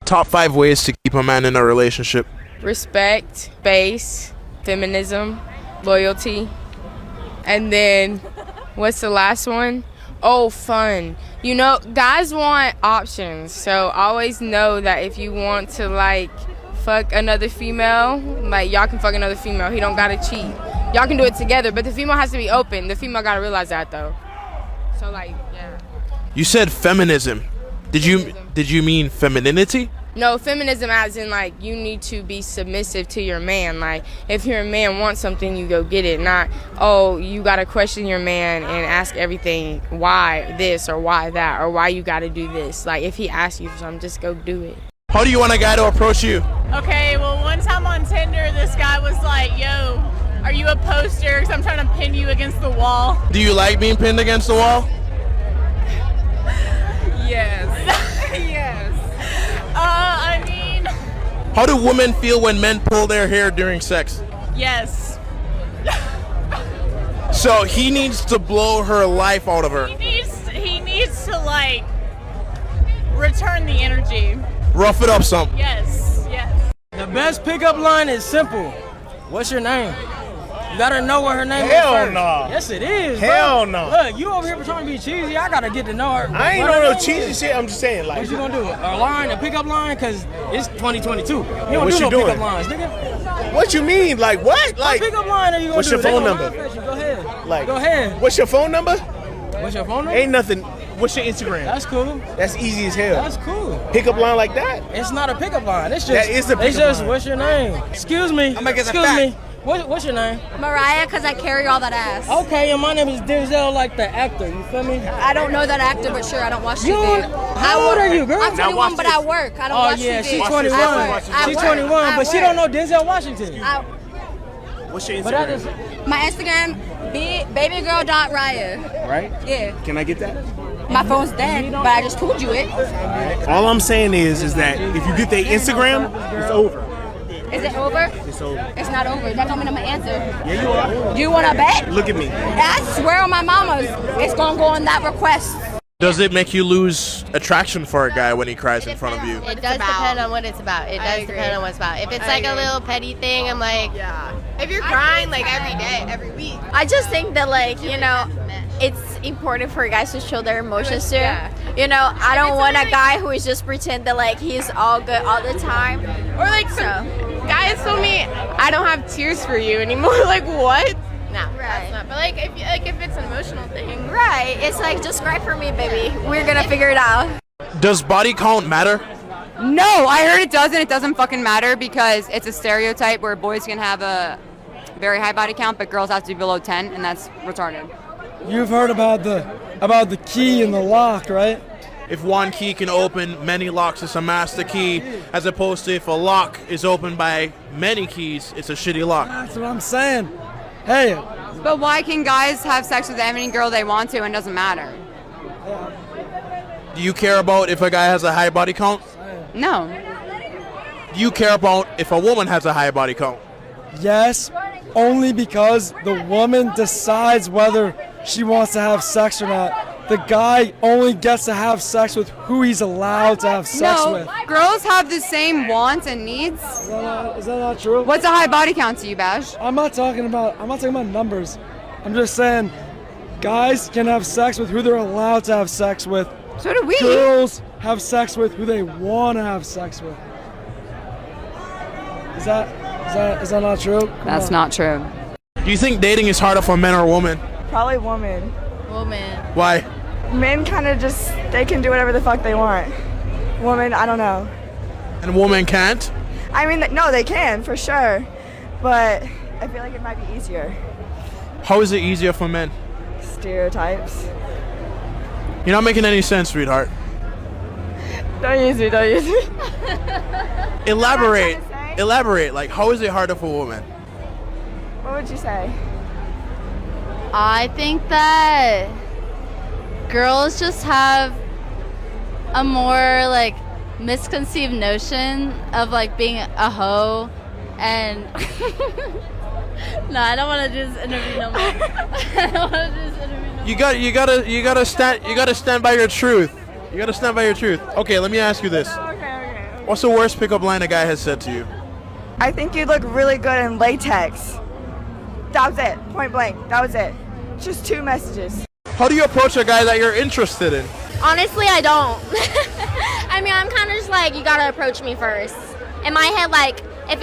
Top 5 ways to keep a man in a relationship. Respect, space, feminism, loyalty, and then what's the last one? Oh, fun. You know, guys want options, so always know that if you want to like fuck another female, like y'all can fuck another female. He don't gotta cheat. Y'all can do it together, but the female has to be open. The female gotta realize that though. So like, yeah. You said feminism. Did you mean femininity? No, feminism as in like you need to be submissive to your man. Like if your man wants something, you go get it. Not, oh, you gotta question your man and ask everything, why this or why that or why you gotta do this. Like if he asks you for something, just go do it. How do you want a guy to approach you? Okay, well one time on Tinder, this guy was like, yo, are you a poster? Because I'm trying to pin you against the wall. Do you like being pinned against the wall? Yes. Yes. I mean... How do women feel when men pull their hair during sex? Yes. So he needs to blow her life out of her. He needs to, like, return the energy. Rough it up some. Yes, yes. The best pickup line is simple. What's your name? You gotta know what her name is Hell first. no. Yes, it is. Hell bro. no. Look, you over here trying to be cheesy. I gotta get to know her. I ain't What her no name cheesy is. shit. I'm just saying, like, What you gonna do? A line, a pickup line? Cause it's 2022. You don't What do you no doing? pickup lines, nigga. what you mean? Like, what? Like, What pickup line are you gonna what's do? your They phone gonna number? laugh at you. Go ahead. Like, Go ahead. what's your phone number? What's your phone number? Ain't nothing. What's your Instagram? That's cool. That's easy as hell. That's cool. Pickup line like that? It's not a pickup line. It's just. That is a It's pickup just. line. What's your name? Excuse me. I'ma get the Excuse fact. me. What's your name? Mariah, because I carry all that ass. Okay, and my name is Denzel, like the actor. You feel me? I don't know that actor, but sure, I don't watch You TV. don't- how old are you, girl? I'm Now 21, watch but this. I work. I don't Oh watch yeah, TV. she's Watch 21. this, watch this, watch She's this. 21, but she don't know Denzel Washington. What's your But I Instagram? just My Instagram, babygirl.raya. Right? Yeah. Can I get that? My phone's dead, but I just told you it. All I'm saying is that if you get their Instagram, it's over. Is it over? It's over. It's not over. That don't mean I'm gonna answer. Yeah, you are. Do you wanna bet? Look at me. I swear on my mama's, it's gonna go on that request. Does it make you lose attraction for a guy when he cries in front of you? It does depend on what it's about. It does depend on what it's about. If it's like a little petty thing, I'm like, yeah. If you're crying like every day, every week. I just think that, like, you know, it's important for guys to show their emotions too. You know, I don't want a guy who is just pretend that like he's all good all the time. Or like some guys told me, I don't have tears for you anymore. Like what? No, that's not. But like if it's an emotional thing, Right. It's like, just cry for me, baby. We're gonna figure it out. Does body count matter? No, I heard it doesn't. It doesn't fucking matter because it's a stereotype where boys can have a very high body count, but girls have to be below 10, and that's retarded. you've heard about the key and the lock, right? If one key can open many locks, it's a master key, as opposed to if a lock is opened by many keys, it's a shitty lock. That's what I'm saying. Hey, But why can guys have sex with any girl they want to and it doesn't matter? Do you care about if a guy has a high body count? No. Do you care about if a woman has a high body count? yes, only because the woman decides whether she wants to have sex or not. The guy only gets to have sex with who he's allowed to have sex No, with. girls have the same wants and needs. Is that not true? What's a high body count to you, Bash? I'm not talking about numbers. I'm just saying guys can have sex with who they're allowed to have sex with. So do we. Girls have sex with who they want to have sex with. Is that not true? Come That's on. not true. Do you think dating is harder for men or women? Probably woman. woman. Why? Men kind of just, they can do whatever the fuck they want. Woman, I don't know. And women can't? I mean, no, they can, for sure. But I feel like it might be easier. How is it easier for men? Stereotypes. You're not making any sense, sweetheart. Don't use me, don't use me. Elaborate. What am I trying to say? Elaborate. Like, how is it harder for women? What would you say? I think that girls just have a more like misconceived notion of like being a hoe and no, I don't want to do this interview no more. I don't want to do this interview no more. You gotta stand by your truth. You gotta stand by your truth. Okay, let me ask you this. Okay. What's the worst pickup line a guy has said to you? I think you look really good in latex. That was it. Point blank. That was it. Just 2 messages. How do you approach a guy that you're interested in? Honestly, I don't. I mean, I'm kind of just like, you gotta approach me first. In my head, like, if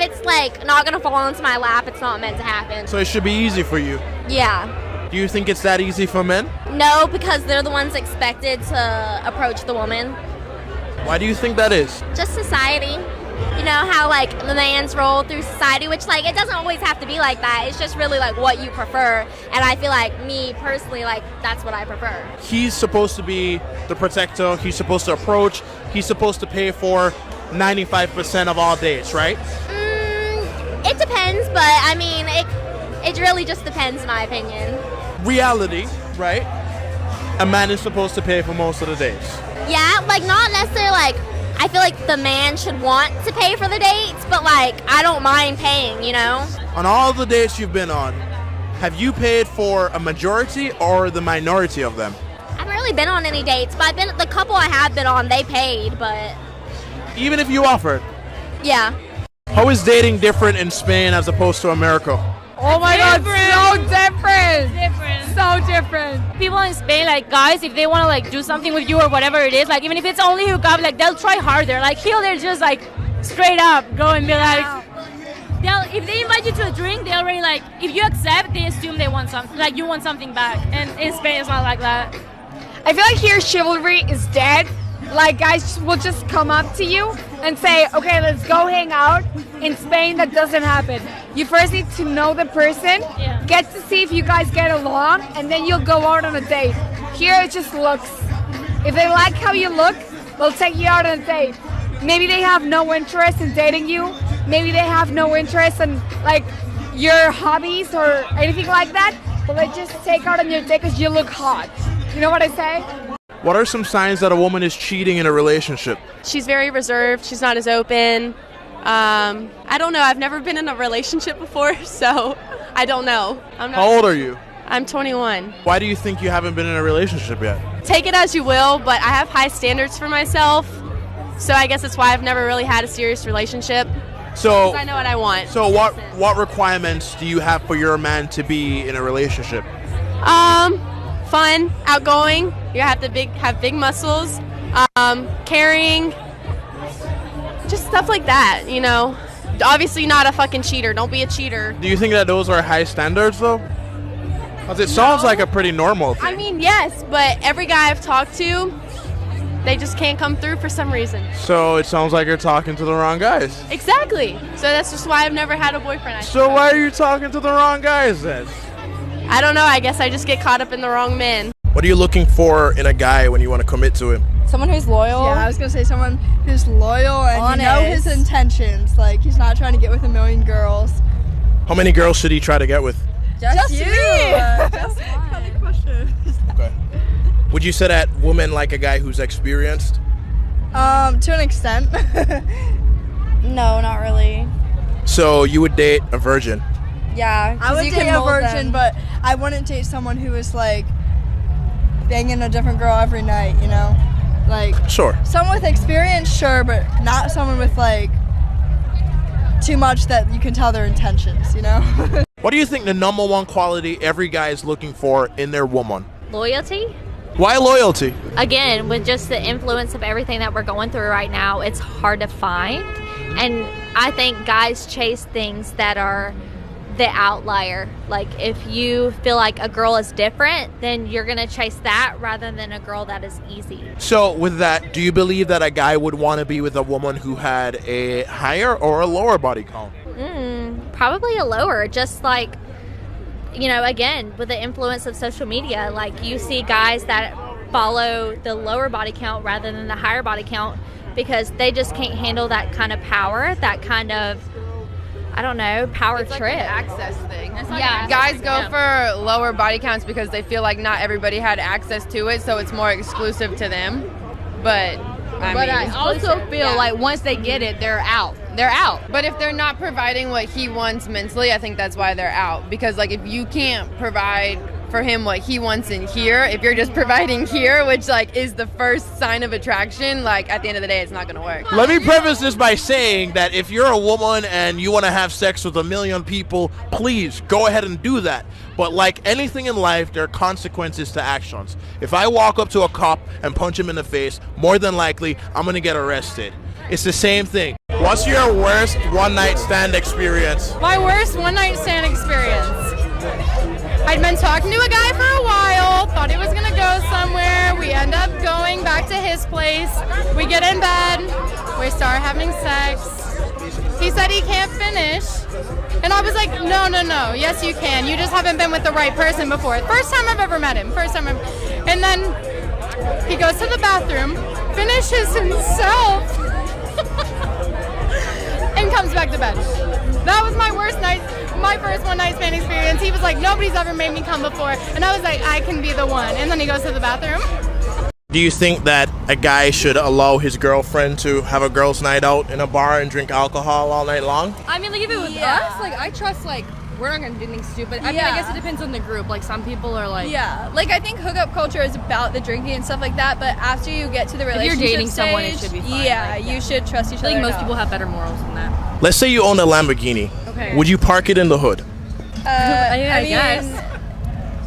it's like not gonna fall into my lap, it's not meant to happen. So it should be easy for you. Yeah. Do you think it's that easy for men? No, because they're the ones expected to approach the woman. Why do you think that is? Just society. You know how like the man's roll through society, which like it doesn't always have to be like that. It's just really like what you prefer. And I feel like me personally, like that's what I prefer. He's supposed to be the protector. He's supposed to approach. He's supposed to pay for 95% of all dates, right? It depends, but I mean, it really just depends in my opinion. Reality, right? A man is supposed to pay for most of the dates. Yeah, like not necessarily like, I feel like the man should want to pay for the dates, but like I don't mind paying, you know? On all the dates you've been on, have you paid for a majority or the minority of them? I haven't really been on any dates, but the couple I have been on, they paid, but Even if you offered? yeah. How is dating different in Spain as opposed to America? Oh my God, so different. So different. People in Spain, like guys, if they want to like do something with you or whatever it is, like even if it's only hookup, like they'll try harder. Like here, they're just like straight up go and be like, if they invite you to a drink, they already like, if you accept, they assume they want something, like you want something back. And in Spain, it's not like that. I feel like here chivalry is dead. Like guys will just come up to you and say, okay, let's go hang out. In Spain, that doesn't happen. You first need to know the person, get to see if you guys get along, and then you'll go out on a date. Here it just looks. If they like how you look, they'll take you out on a date. Maybe they have no interest in dating you. Maybe they have no interest in like your hobbies or anything like that, but they just take out on your date because you look hot. You know what I say? What are some signs that a woman is cheating in a relationship? She's very reserved. She's not as open. I don't know. I've never been in a relationship before, so I don't know. How old are you? I'm 21. Why do you think you haven't been in a relationship yet? Take it as you will, but I have high standards for myself, so I guess that's why I've never really had a serious relationship. So Because I know what I want. So what requirements do you have for your man to be in a relationship? Fun, outgoing. You have to have big muscles, caring, just stuff like that. You know, obviously not a fucking cheater. Don't be a cheater. Do you think that those are high standards though? Because it sounds like a pretty normal thing. I mean, yes, but every guy I've talked to, they just can't come through for some reason. So it sounds like you're talking to the wrong guys. Exactly. So that's just why I've never had a boyfriend. So why are you talking to the wrong guys then? I don't know. I guess I just get caught up in the wrong men. What are you looking for in a guy when you want to commit to him? Someone who's loyal. Yeah, I was gonna say someone who's loyal and Honest. you know his intentions. Like he's not trying to get with a million girls. How many girls should he try to get with? Just you. Just Funny question. Okay. Would you say that woman like a guy who's experienced? To an extent. No, not really. So you would date a virgin? Yeah. I would you date can a mold virgin, them. but I wouldn't date someone who is like banging a different girl every night, you know? Like Sure. someone with experience, sure, but not someone with like too much that you can tell their intentions, you know? What do you think the number one quality every guy is looking for in their woman? Loyalty. Why loyalty? Again, with just the influence of everything that we're going through right now, it's hard to find. And I think guys chase things that are the outlier. Like if you feel like a girl is different, then you're going to chase that rather than a girl that is easy. So with that, do you believe that a guy would want to be with a woman who had a higher or a lower body count? Probably a lower, just like, you know, again, with the influence of social media, like you see guys that follow the lower body count rather than the higher body count because they just can't handle that kind of power, that kind of, I don't know, power trip. Like an access thing. Yeah. Guys go for lower body counts because they feel like not everybody had access to it, so it's more exclusive to them. But I also feel like once they get it, they're out. They're out. But if they're not providing what he wants mentally, I think that's why they're out. Because like if you can't provide for him what he wants in here. If you're just providing here, which like is the first sign of attraction, like at the end of the day, it's not gonna work. Let me preface this by saying that if you're a woman and you want to have sex with a million people, please go ahead and do that. But like anything in life, there are consequences to actions. If I walk up to a cop and punch him in the face, more than likely, I'm going to get arrested. It's the same thing. What's your worst one-night stand experience? My worst one-night stand experience. I'd been talking to a guy for a while, thought he was going to go somewhere. We end up going back to his place. We get in bed. We start having sex. He said he can't finish. And I was like, no. Yes, you can. You just haven't been with the right person before. First time I've ever met him. And then he goes to the bathroom, finishes himself, and comes back to bed. That was my first one-night stand experience. He was like, nobody's ever made me come before. And I was like, I can be the one. And then he goes to the bathroom. Do you think that a guy should allow his girlfriend to have a girls' night out in a bar and drink alcohol all night long? I mean, like if it was us, like I trust like we're not gonna do anything stupid. I mean, I guess it depends on the group. Like some people are like, like I think hookup culture is about the drinking and stuff like that. But after you get to the relationship if you're dating stage, someone, it should be fine. Yeah, you should trust each other. I think most enough. people have better morals than that. Let's say you own a Lamborghini. Okay. Would you park it in the hood? I guess.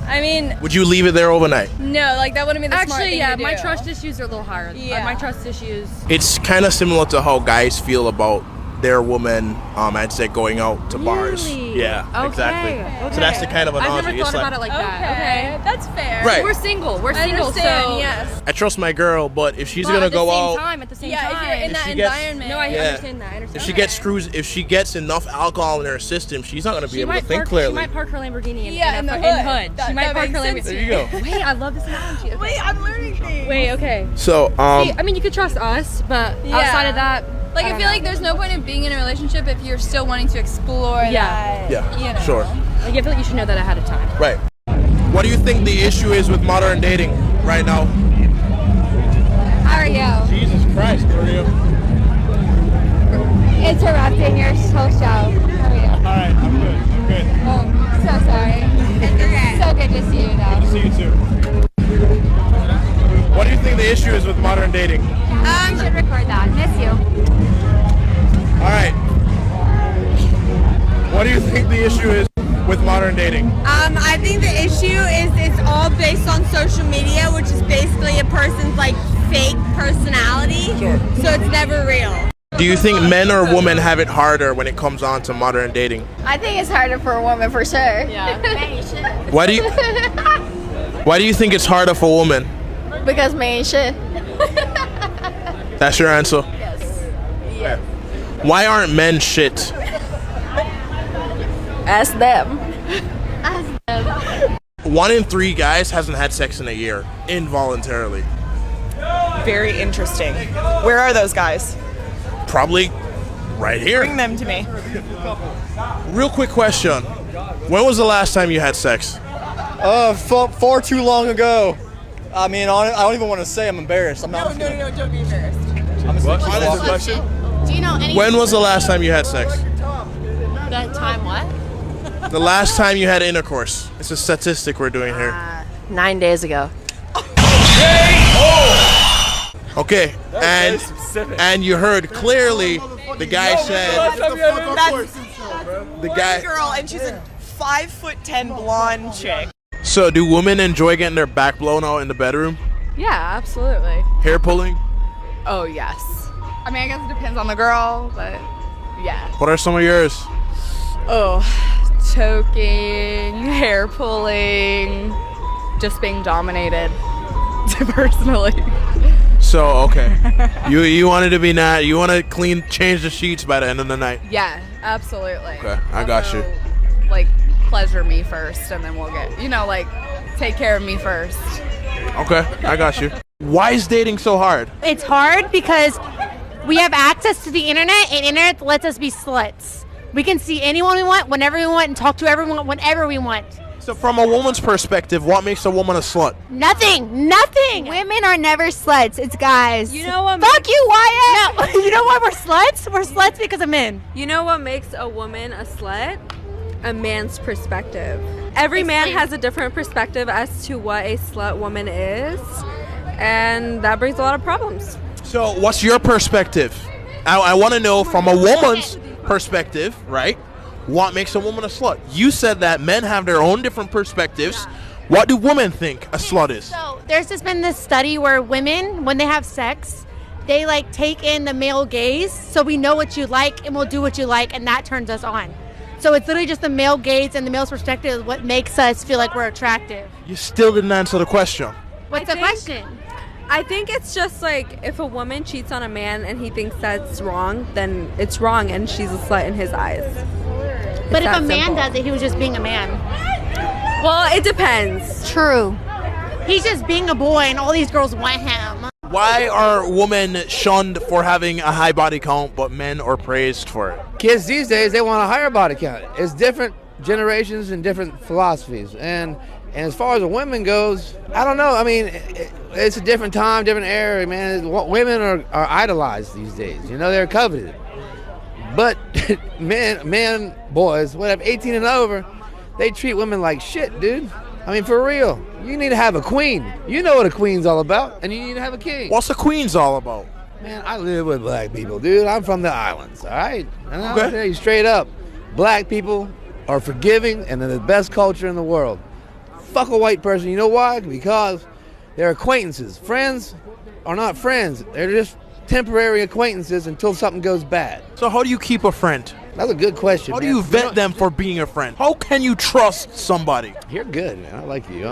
I mean, Would you leave it there overnight? no, like that wouldn't be the smart Actually, thing yeah, to my do. trust issues are a little higher. My trust issues. It's kind of similar to how guys feel about their woman, I'd say, going out to bars. Yeah, Okay, exactly. So that's the kind of analogy. I've never thought about it like that. Okay, that's fair. Right. We're single. We're I single. understand, So yes. I trust my girl, but if she's But gonna at the go same out, time, at the same Yeah, time, if you're in If that she gets- environment. no, I Yeah. understand that. I understand. if she gets screws, if she gets enough alcohol in her system, she's not gonna be She able to might think park. clearly. She might park her Lamborghini in the in hood. hood. That- She might that park her makes Lamborghini. sense. There you go. Wait, I love this analogy. Okay. Wait, I'm learning things. Wait, okay. So, See, I mean, you could trust us, but outside of that, Like, I don't feel know. like there's no point in being in a relationship if you're still wanting to explore that. yeah, You know. sure, Like, I feel like you should know that ahead of time. right. What do you think the issue is with modern dating right now? How are you? Jesus Christ, Maria. Interrupting your whole show. How are you? All right, I'm good. I'm good. Oh, so sorry. So good to see you though. Good to see you too. What do you think the issue is with modern dating? You should record that. Miss you. All right. What do you think the issue is with modern dating? I think the issue is it's all based on social media, which is basically a person's like fake personality. Sure. So it's never real. Do you think men or women have it harder when it comes on to modern dating? I think it's harder for a woman for sure. Yeah. Why do you think it's harder for women? Because man shit. That's your answer? Yes. Yeah. Why aren't men shit? Ask them. 1 in 3 guys hasn't had sex in a year, involuntarily. Very interesting. Where are those guys? Probably right here. Bring them to me. Real quick question. When was the last time you had sex? Far too long ago. I mean, I don't even want to say. I'm embarrassed. I'm not. No, don't be embarrassed. I'm What? Honest question. Do you know any? When was the last time you had sex? That time what? The last time you had intercourse. It's a statistic we're doing here. 9 days ago. Okay, and you heard clearly the guy said the guy. Girl, and she's a 5'10" blonde chick. So do women enjoy getting their back blown out in the bedroom? Yeah, absolutely. Hair pulling? Oh, yes. I mean, I guess it depends on the girl, but yeah. What are some of yours? Oh, choking, hair pulling, just being dominated personally. So okay, you wanted to be you want to change the sheets by the end of the night. Yeah, absolutely. Okay, I got you. Like, pleasure me first, and then we'll get, like, take care of me first. Okay, I got you. Why is dating so hard? It's hard because we have access to the internet, and internet lets us be sluts. We can see anyone we want, whenever we want, and talk to everyone whenever we want. So from a woman's perspective, what makes a woman a slut? Nothing. Women are never sluts. It's guys. You know what? Fuck you, Wyatt. No, you know why we're sluts? We're sluts because of men. You know what makes a woman a slut? a man's perspective. Every man has a different perspective as to what a slut woman is, and that brings a lot of problems. So what's your perspective? I want to know from a woman's perspective, right? What makes a woman a slut? You said that men have their own different perspectives. What do women think a slut is? So there's just been this study where women, when they have sex, they like take in the male gaze, so we know what you like and we'll do what you like, and that turns us on. So it's literally just the male gaze and the male's perspective is what makes us feel like we're attractive. You still didn't answer the question. What's the question? I think it's just like if a woman cheats on a man and he thinks that's wrong, then it's wrong and she's a slut in his eyes. But if a man does it, he was just being a man. Well, it depends. True. He's just being a boy and all these girls want him. Why are women shunned for having a high body count, but men are praised for it? Kids these days, they want a higher body count. It's different generations and different philosophies. And as far as the women goes, I don't know. I mean, it's a different time, different era, man. Women are idolized these days. You know, they're coveted. But men, boys, whatever, 18 and over, they treat women like shit, dude. I mean, for real. You need to have a queen. You know what a queen's all about, and you need to have a king. What's a queen's all about? Man, I live with black people, dude. I'm from the islands, all right? And I'll tell you straight up, black people are forgiving and they're the best culture in the world. Fuck a white person. You know why? Because they're acquaintances. Friends are not friends. They're just temporary acquaintances until something goes bad. So how do you keep a friend? That's a good question. How do you vet them for being a friend? How can you trust somebody? You're good, man. I like you.